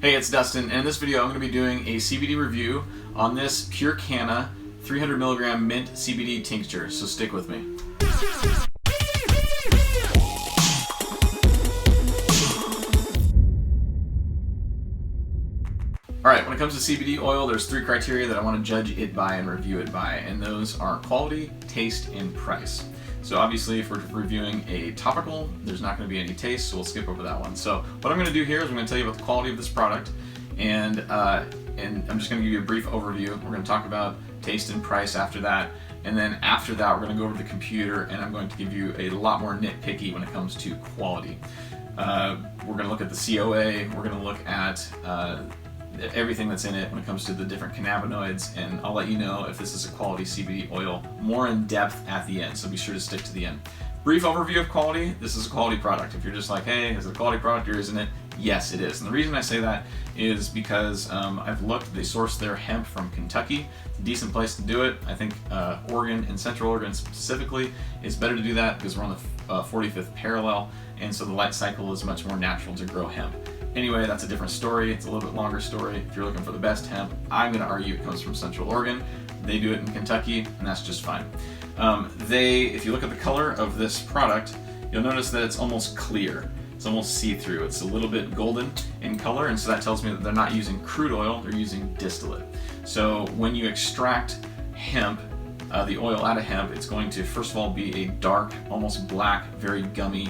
Hey, it's Dustin, and in this video I'm going to be doing a CBD review on this PureKana 300 milligram mint CBD tincture, so stick with me. Alright, when it comes to CBD oil, there's three criteria that I want to judge it by and review it by, and those are quality, taste, and price. So obviously if we're reviewing a topical, there's not going to be any taste, so we'll skip over that one. So what I'm going to do here is I'm going to tell you about the quality of this product, and I'm just going to give you a brief overview. We're going to talk about taste and price after that, and then after that we're going to go over to the computer and I'm going to give you a lot more nitpicky when it comes to quality. We're going to look at the COA, we're going to look at everything that's in it when it comes to the different cannabinoids, and I'll let you know if this is a quality CBD oil more in depth at the end, so be sure to stick to the end. Brief overview of quality: this is a quality product. If you're just like, hey, is it a quality product or isn't it? Yes, it is. And the reason I say that is because I've looked, they source their hemp from Kentucky. It's a decent place to do it. I think Oregon and Central Oregon specifically is better to do that because we're on the 45th parallel, and so the light cycle is much more natural to grow hemp. Anyway, that's a different story. It's a little bit longer story. If you're looking for the best hemp, I'm going to argue it comes from Central Oregon. They do it in Kentucky, and that's just fine. If you look at the color of this product, you'll notice that it's almost clear. It's almost see-through. It's a little bit golden in color, and so that tells me that they're not using crude oil, they're using distillate. So when you extract hemp, the oil out of hemp, it's going to first of all be a dark, almost black, very gummy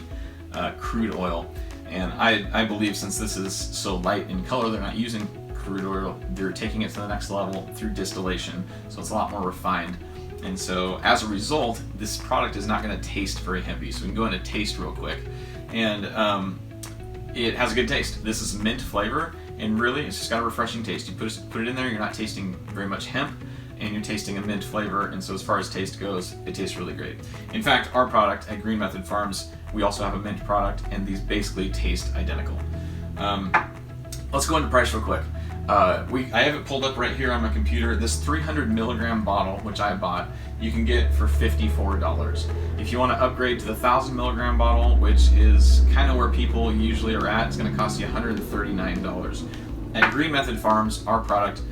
crude oil. And I believe since this is so light in color, they're not using crude oil, they're taking it to the next level through distillation, so it's a lot more refined. And so as a result, this product is not going to taste very hempy. So we can go into taste real quick. And it has a good taste. This is mint flavor, and really it's just got a refreshing taste. You put it in there, you're not tasting very much hemp, and you're tasting a mint flavor, and so as far as taste goes, it tastes really great. In fact, our product at Green Method Farms, we also have a mint product, and these basically taste identical. Let's go into price real quick. I have it pulled up right here on my computer. This 300 milligram bottle, which I bought, you can get for $54. If you want to upgrade to the 1,000 milligram bottle, which is kind of where people usually are at, it's going to cost you $139. At Green Method Farms, our product,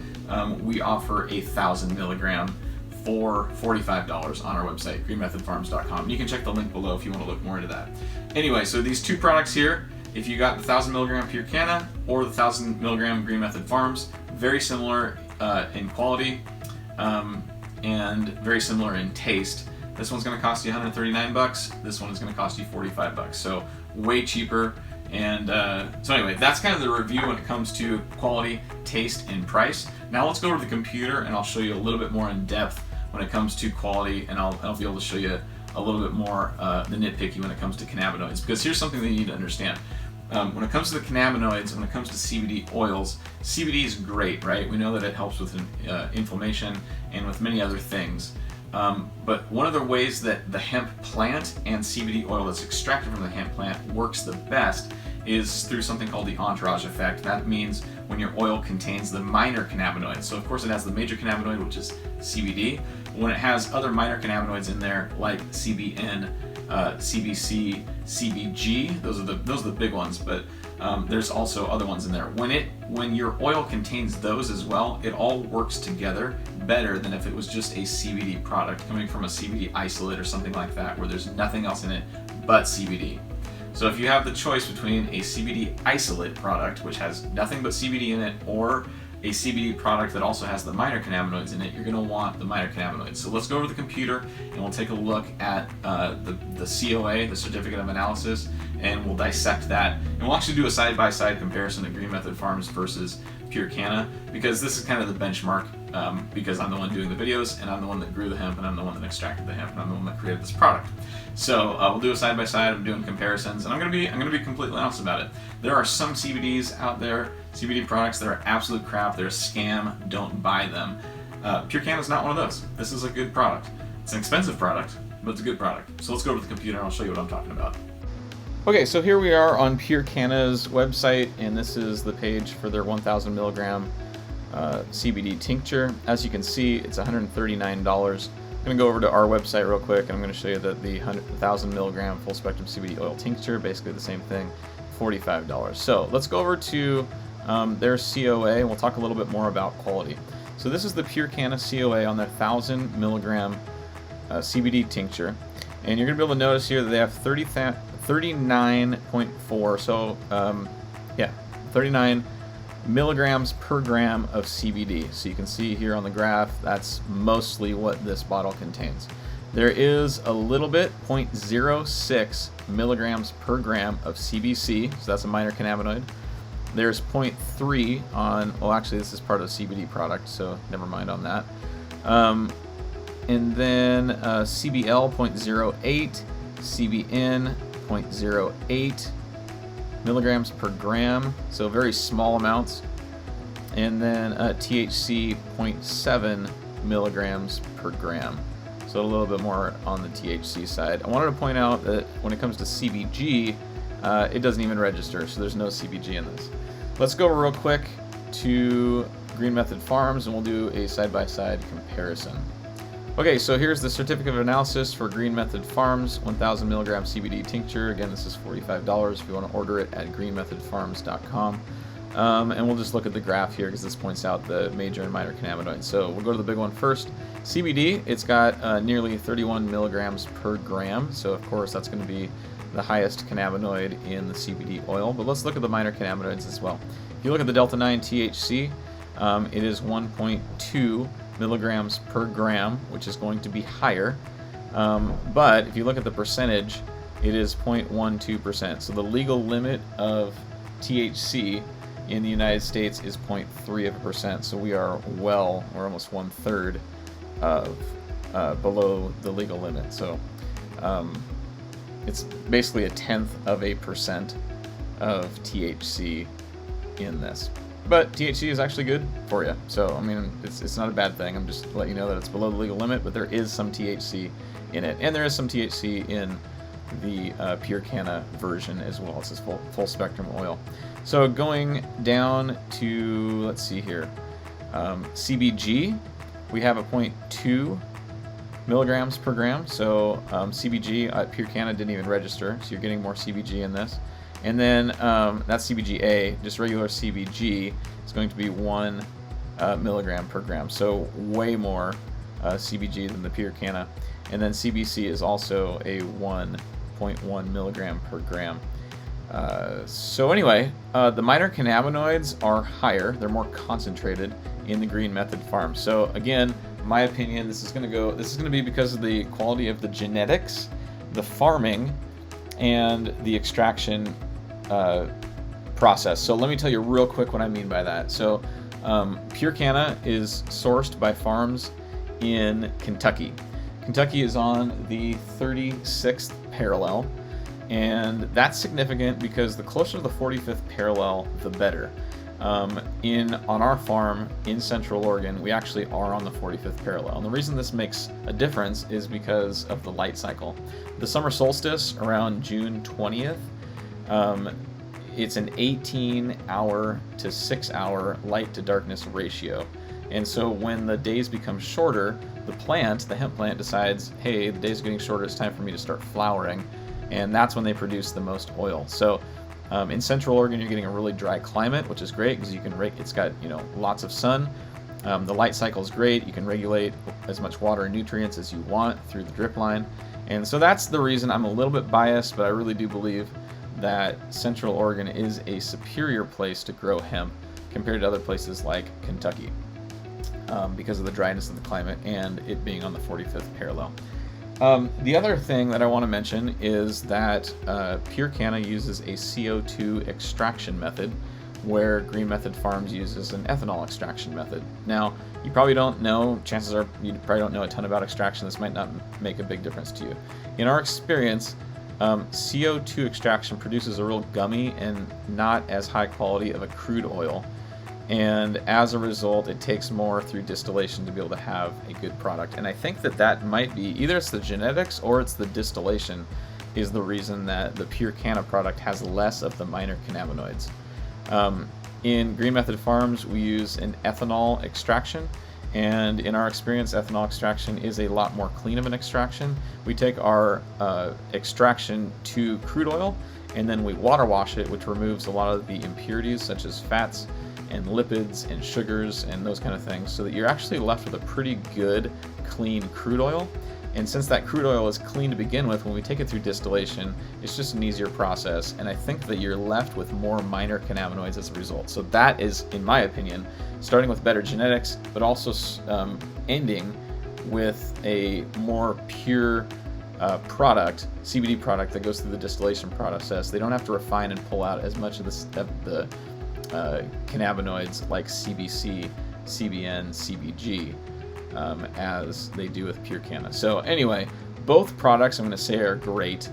we offer 1,000 milligram for $45 on our website, greenmethodfarms.com. You can check the link below if you want to look more into that. Anyway, so these two products here, if you got the 1,000 milligram PureKana or the 1,000 milligram Green Method Farms, very similar in quality and very similar in taste. This one's going to cost you $139. This one is going to cost you $45. So way cheaper. And so anyway, that's kind of the review when it comes to quality, taste, and price. Now let's go over to the computer and I'll show you a little bit more in depth when it comes to quality, and I'll be able to show you a little bit more the nitpicky when it comes to cannabinoids. Because here's something that you need to understand. When it comes to the cannabinoids, when it comes to CBD oils, CBD is great, right? We know that it helps with inflammation and with many other things. But one of the ways that the hemp plant and CBD oil that's extracted from the hemp plant works the best is through something called the entourage effect. That means when your oil contains the minor cannabinoids. So of course it has the major cannabinoid, which is CBD. When it has other minor cannabinoids in there, like CBN, CBC, CBG, those are the big ones, but there's also other ones in there. When your oil contains those as well, it all works together better than if it was just a CBD product coming from a CBD isolate or something like that, where there's nothing else in it but CBD. So if you have the choice between a CBD isolate product, which has nothing but CBD in it, or a CBD product that also has the minor cannabinoids in it, you're going to want the minor cannabinoids. So let's go over to the computer and we'll take a look at the COA, the Certificate of Analysis, and we'll dissect that. And we'll actually do a side-by-side comparison of Green Method Farms versus PureKana, because this is kind of the benchmark, because I'm the one doing the videos, and I'm the one that grew the hemp, and I'm the one that extracted the hemp, and I'm the one that created this product. So we'll do a side-by-side. I'm doing comparisons, and I'm gonna be completely honest about it. There are some CBDs out there, CBD products that are absolute crap. They're a scam. Don't buy them. PureKana is not one of those. This is a good product. It's an expensive product, but it's a good product. So let's go over to the computer and I'll show you what I'm talking about. Okay, so here we are on PureKana's website, and this is the page for their 1,000 milligram CBD tincture. As you can see, it's $139. I'm going to go over to our website real quick, and I'm going to show you that the 1,000 milligram full spectrum CBD oil tincture, basically the same thing, $45. So let's go over to their COA, and we'll talk a little bit more about quality. So this is the PureKana COA on their 1,000 milligram CBD tincture. And you're going to be able to notice here that they have 39.4, so 39 milligrams per gram of CBD. So you can see here on the graph, that's mostly what this bottle contains. There is a little bit, 0.06 milligrams per gram of CBC, so that's a minor cannabinoid. There's 0.3 on, well actually this is part of the CBD product, so never mind on that. And then CBL 0.08, CBN 0.08 milligrams per gram, so very small amounts. And then THC 0.7 milligrams per gram, so a little bit more on the THC side. I wanted to point out that when it comes to CBG, it doesn't even register, so there's no CBG in this. Let's go real quick to Green Method Farms and we'll do a side-by-side comparison. Okay, so here's the certificate of analysis for Green Method Farms 1,000 milligram CBD tincture. Again, this is $45 if you want to order it at greenmethodfarms.com. And we'll just look at the graph here because this points out the major and minor cannabinoids. So we'll go to the big one first. CBD, it's got nearly 31 milligrams per gram. So of course that's going to be the highest cannabinoid in the CBD oil. But let's look at the minor cannabinoids as well. If you look at the Delta 9 THC, it is 1.2 milligrams per gram, which is going to be higher. But if you look at the percentage, it is 0.12%. So the legal limit of THC in the United States is 0.3%. So we are we're almost 1/3 of below the legal limit. So it's basically 0.1% of THC in this. But THC is actually good for you. So, I mean, it's not a bad thing. I'm just letting you know that it's below the legal limit, but there is some THC in it. And there is some THC in the PureKana version as well. It's this full spectrum oil. So going down to, let's see here, CBG, we have a 0.2 milligrams per gram. So CBG at PureKana didn't even register, so you're getting more CBG in this. And then that's CBGA, just regular CBG is going to be 1 milligram per gram. So way more CBG than the PureKana. And then CBC is also a 1.1 milligram per gram. So anyway, the minor cannabinoids are higher. They're more concentrated in the Green Method Farm. So again, in my opinion, this is going to be because of the quality of the genetics, the farming, and the extraction process. So let me tell you real quick what I mean by that. So PureKana is sourced by farms in Kentucky. Kentucky is on the 36th parallel, and that's significant because the closer to the 45th parallel, the better. On our farm in Central Oregon, we actually are on the 45th parallel. And the reason this makes a difference is because of the light cycle. The summer solstice around June 20th, it's an 18-hour to 6-hour light to darkness ratio. And so when the days become shorter, the hemp plant decides, hey, the days are getting shorter, it's time for me to start flowering. And that's when they produce the most oil. So in Central Oregon, you're getting a really dry climate, which is great because it's got lots of sun. The light cycle is great. You can regulate as much water and nutrients as you want through the drip line. And so that's the reason I'm a little bit biased, but I really do believe that Central Oregon is a superior place to grow hemp compared to other places like Kentucky because of the dryness of the climate and it being on the 45th parallel. The other thing that I want to mention is that PureKana uses a CO2 extraction method, where Green Method Farms uses an ethanol extraction method. Now, you probably don't know, chances are you probably don't know a ton about extraction. This might not make a big difference to you. In our experience, CO2 extraction produces a real gummy and not as high quality of a crude oil. And as a result, it takes more through distillation to be able to have a good product. And I think that might be, either it's the genetics or it's the distillation is the reason that the PureKana product has less of the minor cannabinoids. In Green Method Farms, we use an ethanol extraction. And in our experience, ethanol extraction is a lot more clean of an extraction. We take our extraction to crude oil, and then we water wash it, which removes a lot of the impurities such as fats and lipids and sugars and those kind of things, so that you're actually left with a pretty good, clean crude oil. And since that crude oil is clean to begin with, when we take it through distillation, it's just an easier process, and I think that you're left with more minor cannabinoids as a result. So that is, in my opinion, starting with better genetics, but also ending with a more pure product, CBD product, that goes through the distillation process. They don't have to refine and pull out as much of the cannabinoids like CBC, CBN, CBG as they do with PureKana. So anyway, both products I'm going to say are great.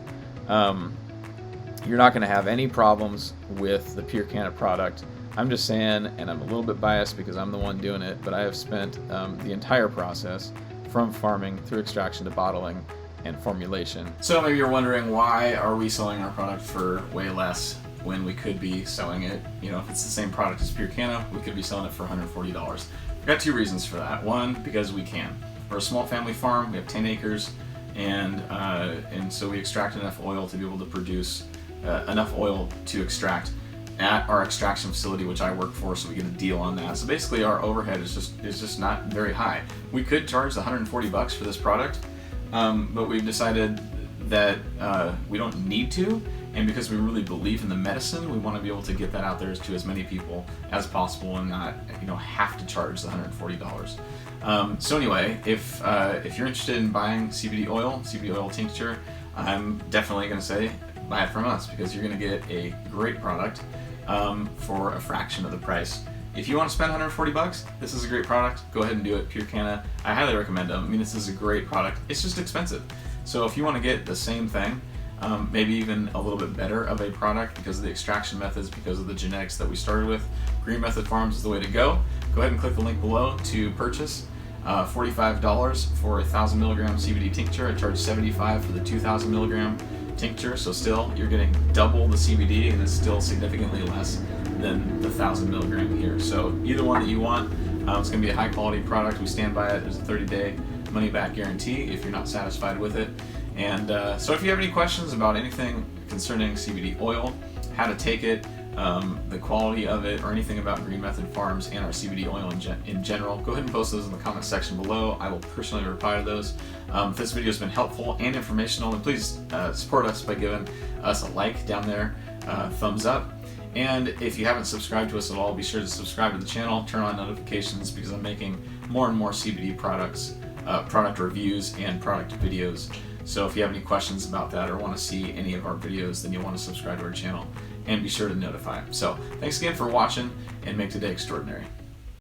You're not going to have any problems with the PureKana product. I'm just saying, and I'm a little bit biased because I'm the one doing it, but I have spent the entire process from farming through extraction to bottling and formulation. So maybe you're wondering, why are we selling our product for way less when we could be selling it, if it's the same product as PureKana, we could be selling it for $140. I've got two reasons for that. One, because we can. We're a small family farm, we have 10 acres, and so we extract enough oil to be able to produce enough oil to extract at our extraction facility, which I work for, so we get a deal on that. So basically our overhead is just not very high. We could charge the $140 for this product, but we've decided that we don't need to, and because we really believe in the medicine, we want to be able to get that out there to as many people as possible and not have to charge the $140. So anyway, if you're interested in buying CBD oil tincture, I'm definitely going to say buy it from us, because you're going to get a great product for a fraction of the price. If you want to spend $140, this is a great product. Go ahead and do it. PureKana, I highly recommend them. I mean, this is a great product. It's just expensive. So if you want to get the same thing, maybe even a little bit better of a product because of the extraction methods, because of the genetics that we started with, Green Method Farms is the way to go. Go ahead and click the link below to purchase. $45 for a 1,000 milligram CBD tincture. I charge $75 for the 2,000 milligram tincture. So still, you're getting double the CBD, and it's still significantly less than the 1,000 milligram here. So either one that you want, it's going to be a high quality product. We stand by it. There's a 30-day money back guarantee if you're not satisfied with it. And so if you have any questions about anything concerning CBD oil, how to take it, the quality of it, or anything about Green Method Farms and our CBD oil in general, go ahead and post those in the comment section below. I will personally reply to those. If this video has been helpful and informational, then please support us by giving us a like down there, thumbs up. And if you haven't subscribed to us at all, be sure to subscribe to the channel, turn on notifications, because I'm making more and more CBD products, product reviews, and product videos. So if you have any questions about that or want to see any of our videos, then you'll want to subscribe to our channel and be sure to notify. So thanks again for watching, and make today extraordinary.